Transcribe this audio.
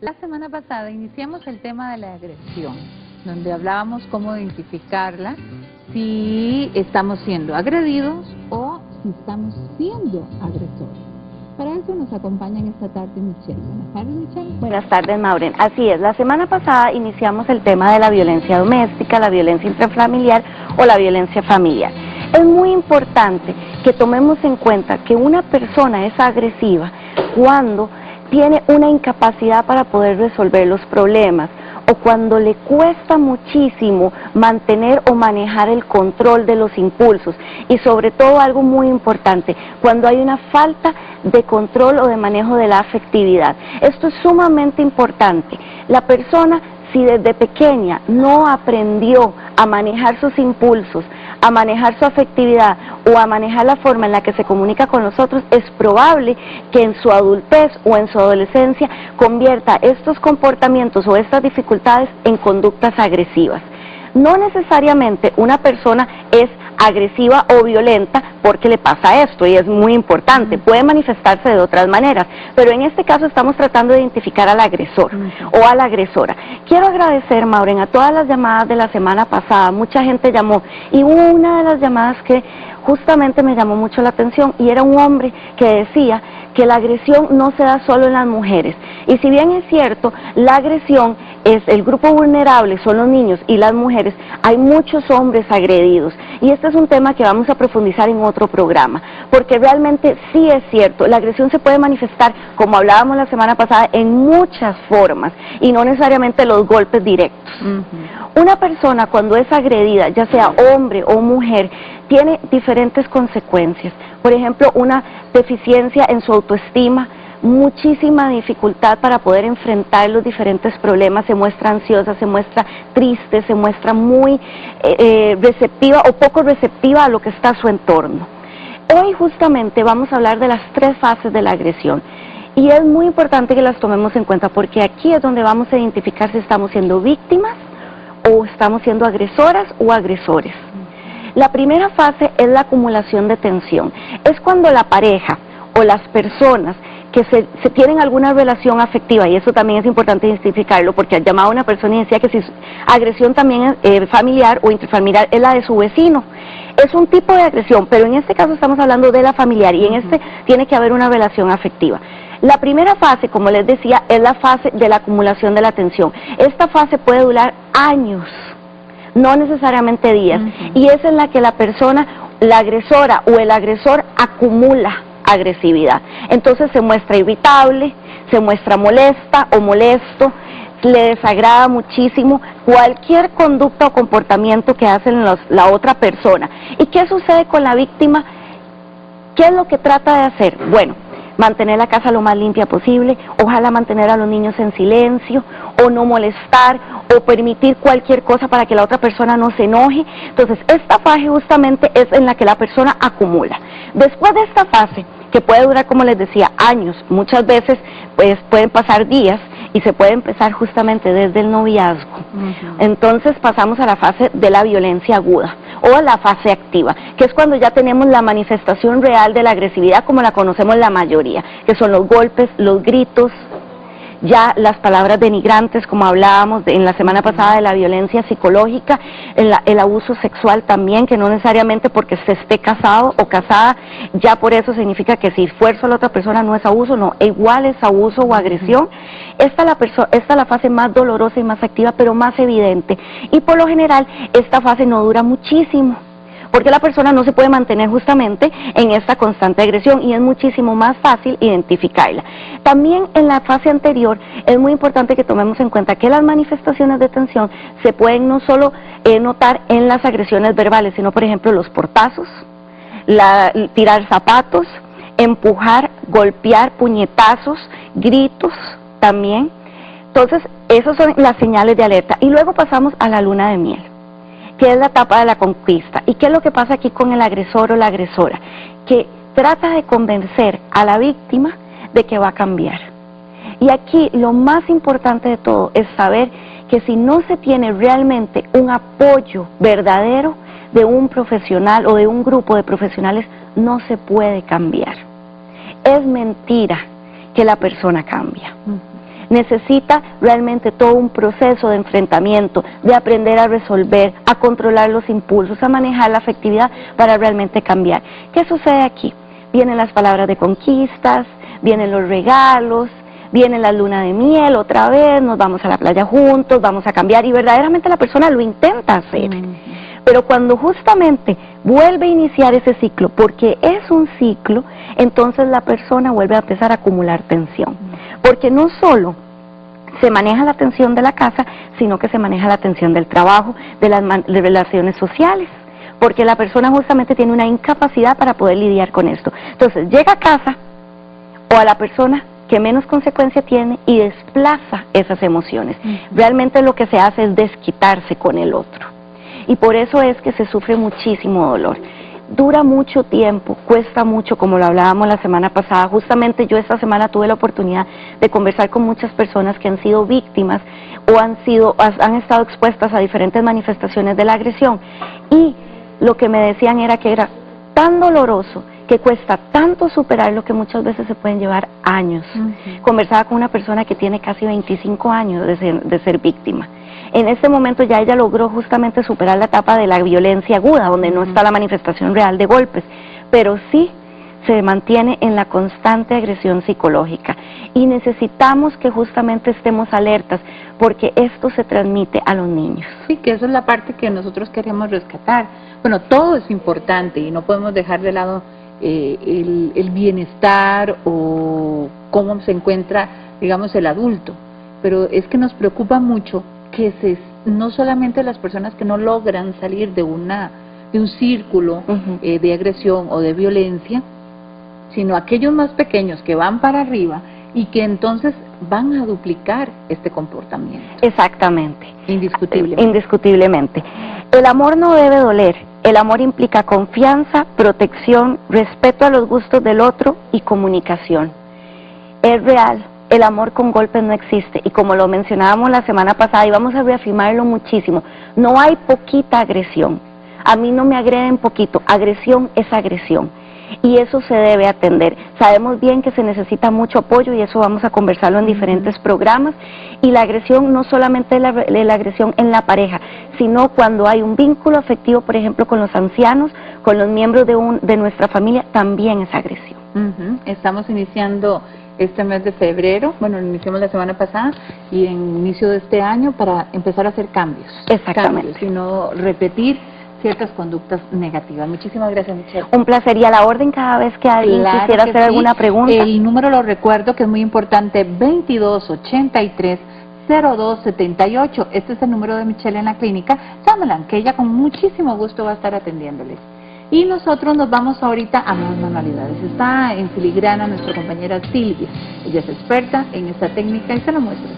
La semana pasada iniciamos el tema de la agresión, donde hablábamos cómo identificarla, si estamos siendo agredidos o si estamos siendo agresores. Para eso nos acompañan esta tarde Michelle. Buenas tardes, Michelle. Buenas tardes, Maureen. Así es, la semana pasada iniciamos el tema de la violencia doméstica, la violencia intrafamiliar o la violencia familiar. Es muy importante que tomemos en cuenta que una persona es agresiva cuando tiene una incapacidad para poder resolver los problemas o cuando le cuesta muchísimo mantener o manejar el control de los impulsos y sobre todo algo muy importante, cuando hay una falta de control o de manejo de la afectividad. Esto es sumamente importante. La persona, si desde pequeña no aprendió a manejar sus impulsos, a manejar su afectividad o a manejar la forma en la que se comunica con los otros, es probable que en su adultez o en su adolescencia convierta estos comportamientos o estas dificultades en conductas agresivas. No necesariamente una persona es agresiva o violenta porque le pasa esto, y es muy importante, puede manifestarse de otras maneras, pero en este caso estamos tratando de identificar al agresor o a la agresora. Quiero agradecer, Maureen, a todas las llamadas de la semana pasada. Mucha gente llamó y hubo una de las llamadas que justamente me llamó mucho la atención y era un hombre que decía que la agresión no se da solo en las mujeres, y si bien es cierto, la agresión es el grupo vulnerable, son los niños y las mujeres, hay muchos hombres agredidos, y este es un tema que vamos a profundizar en otro programa, porque realmente sí es cierto, la agresión se puede manifestar, como hablábamos la semana pasada, en muchas formas, y no necesariamente los golpes directos. Una persona cuando es agredida, ya sea hombre o mujer, tiene diferentes consecuencias. Por ejemplo, una deficiencia en su autoestima, muchísima dificultad para poder enfrentar los diferentes problemas, se muestra ansiosa, se muestra triste, se muestra muy receptiva o poco receptiva a lo que está a su entorno. Hoy justamente vamos a hablar de las 3 fases de la agresión. Y es muy importante que las tomemos en cuenta porque aquí es donde vamos a identificar si estamos siendo víctimas o estamos siendo agresoras o agresores. La primera fase es la acumulación de tensión. Es cuando la pareja o las personas que se tienen alguna relación afectiva, y eso también es importante identificarlo, porque llamaba a una persona y decía que si agresión también familiar o intrafamiliar es la de su vecino. Es un tipo de agresión, pero en este caso estamos hablando de la familiar, y en este tiene que haber una relación afectiva. La primera fase, como les decía, es la fase de la acumulación de la tensión. Esta fase puede durar años, no necesariamente días, y es en la que la persona, la agresora o el agresor acumula agresividad. Entonces se muestra irritable, se muestra molesta o molesto, le desagrada muchísimo cualquier conducta o comportamiento que hace la otra persona. ¿Y qué sucede con la víctima? ¿Qué es lo que trata de hacer? Bueno, mantener la casa lo más limpia posible, ojalá mantener a los niños en silencio, o no molestar, o permitir cualquier cosa para que la otra persona no se enoje. Entonces, esta fase justamente es en la que la persona acumula. Después de esta fase, que puede durar, como les decía, años, muchas veces pues pueden pasar días, y se puede empezar justamente desde el noviazgo. Entonces pasamos a la fase de la violencia aguda, o la fase activa, que es cuando ya tenemos la manifestación real de la agresividad como la conocemos la mayoría, que son los golpes, los gritos, ya las palabras denigrantes, como hablábamos en la semana pasada de la violencia psicológica, el abuso sexual también, que no necesariamente porque se esté casado o casada, ya por eso significa que si esfuerzo a la otra persona no es abuso, no, igual es abuso o agresión. Esta es la fase más dolorosa y más activa, pero más evidente, y por lo general esta fase no dura muchísimo, porque la persona no se puede mantener justamente en esta constante agresión, y es muchísimo más fácil identificarla. También en la fase anterior es muy importante que tomemos en cuenta que las manifestaciones de tensión se pueden no solo notar en las agresiones verbales, sino por ejemplo los portazos, tirar zapatos, empujar, golpear, puñetazos, gritos también. Entonces esas son las señales de alerta, y luego pasamos a la luna de miel, que es la etapa de la conquista. ¿Y qué es lo que pasa aquí con el agresor o la agresora? Que trata de convencer a la víctima de que va a cambiar. Y aquí lo más importante de todo es saber que si no se tiene realmente un apoyo verdadero de un profesional o de un grupo de profesionales, no se puede cambiar. Es mentira que la persona cambia. necesita realmente todo un proceso de enfrentamiento, de aprender a resolver, a controlar los impulsos, a manejar la afectividad para realmente cambiar. ¿Qué sucede aquí? Vienen las palabras de conquistas, vienen los regalos, viene la luna de miel otra vez, nos vamos a la playa juntos, vamos a cambiar, y verdaderamente la persona lo intenta hacer. Pero cuando justamente vuelve a iniciar ese ciclo, porque es un ciclo, entonces la persona vuelve a empezar a acumular tensión. Porque no solo se maneja la tensión de la casa, sino que se maneja la tensión del trabajo, de las relaciones sociales, porque la persona justamente tiene una incapacidad para poder lidiar con esto. Entonces llega a casa, o a la persona que menos consecuencia tiene, y desplaza esas emociones. Realmente lo que se hace es desquitarse con el otro. Y por eso es que se sufre muchísimo dolor. Dura mucho tiempo, cuesta mucho, como lo hablábamos la semana pasada. Justamente yo esta semana tuve la oportunidad de conversar con muchas personas que han sido víctimas o han estado expuestas a diferentes manifestaciones de la agresión. Y lo que me decían era que era tan doloroso, que cuesta tanto superarlo, que muchas veces se pueden llevar años. Conversaba con una persona que tiene casi 25 años de ser víctima. En este momento ya ella logró justamente superar la etapa de la violencia aguda, donde no está la manifestación real de golpes, pero sí se mantiene en la constante agresión psicológica. Y necesitamos que justamente estemos alertas, porque esto se transmite a los niños. Sí, que esa es la parte que nosotros queremos rescatar. Bueno, todo es importante y no podemos dejar de lado el bienestar o cómo se encuentra, digamos, el adulto, pero es que nos preocupa mucho que no solamente las personas que no logran salir de un círculo de agresión o de violencia, sino aquellos más pequeños que van para arriba y que entonces van a duplicar este comportamiento. Exactamente. Indiscutiblemente. Indiscutiblemente. El amor no debe doler. El amor implica confianza, protección, respeto a los gustos del otro y comunicación. Es real. El amor con golpes no existe, y como lo mencionábamos la semana pasada, y vamos a reafirmarlo muchísimo, no hay poquita agresión. A mí no me agreden poquito, agresión es agresión, y eso se debe atender. Sabemos bien que se necesita mucho apoyo, y eso vamos a conversarlo en diferentes programas, y la agresión no solamente es la agresión en la pareja, sino cuando hay un vínculo afectivo, por ejemplo, con los ancianos, con los miembros de nuestra familia, también es agresión. Estamos iniciando este mes de febrero, bueno, lo iniciamos la semana pasada, y en inicio de este año para empezar a hacer cambios. Exactamente. Cambios, y no repetir ciertas conductas negativas. Muchísimas gracias, Michelle. Un placer, y a la orden cada vez que alguien quisiera hacer alguna pregunta. El número lo recuerdo, que es muy importante, 2283-0278. Este es el número de Michelle en la clínica. Llámala, que ella con muchísimo gusto va a estar atendiéndoles. Y nosotros nos vamos ahorita a más manualidades. Está en filigrana nuestra compañera Silvia. Ella es experta en esta técnica y se lo muestra.